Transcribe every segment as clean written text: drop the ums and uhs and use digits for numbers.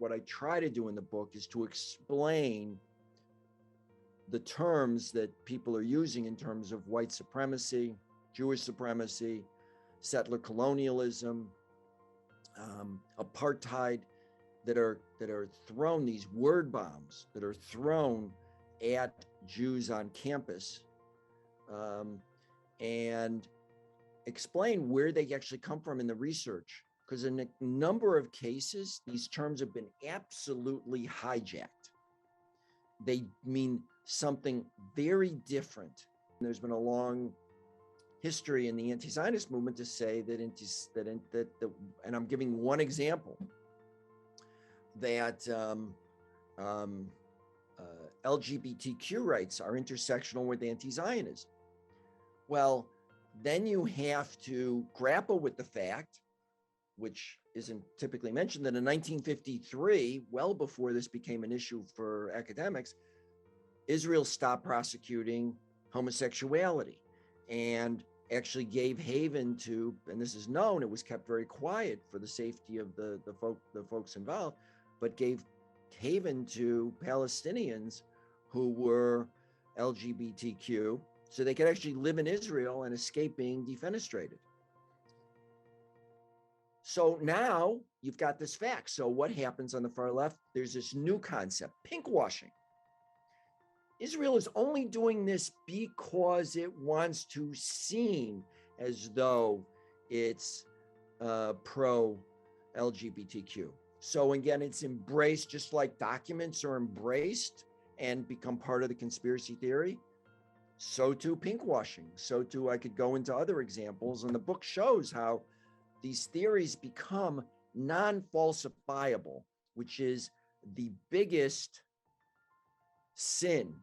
what I try to do in the book is to explain the terms that people are using in terms of white supremacy, Jewish supremacy, settler colonialism, apartheid, that are thrown, these word bombs that are thrown at Jews on campus, and explain where they actually come from in the research. Because in a number of cases, these terms have been absolutely hijacked. They mean something very different. There's been a long history in the anti-Zionist movement to say that, and I'm giving one example, that LGBTQ rights are intersectional with anti-Zionism. Well, then you have to grapple with the fact, which isn't typically mentioned, that in 1953, well before this became an issue for academics, Israel stopped prosecuting homosexuality and actually gave haven to, and this is known, it was kept very quiet for the safety of the folks involved, but gave haven to Palestinians who were LGBTQ, so they could actually live in Israel and escape being defenestrated. So now you've got this fact. So what happens on the far left? There's this new concept, pinkwashing. Israel is only doing this because it wants to seem as though it's pro-LGBTQ. So again, it's embraced, just like documents are embraced and become part of the conspiracy theory. So too pinkwashing. So too, I could go into other examples, and the book shows how these theories become non-falsifiable, which is the biggest sin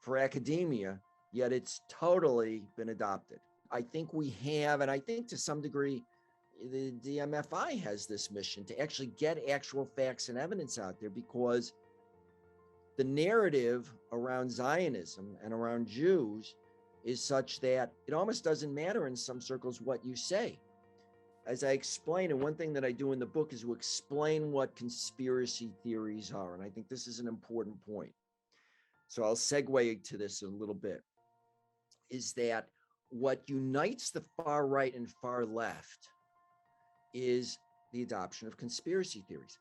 for academia, yet it's totally been adopted. I think we have, and I think to some degree, the DMFI has this mission to actually get actual facts and evidence out there, because the narrative around Zionism and around Jews is such that it almost doesn't matter in some circles what you say. As I explain, and one thing that I do in the book is to explain what conspiracy theories are, and I think this is an important point. So I'll segue to this a little bit, is that what unites the far right and far left is the adoption of conspiracy theories.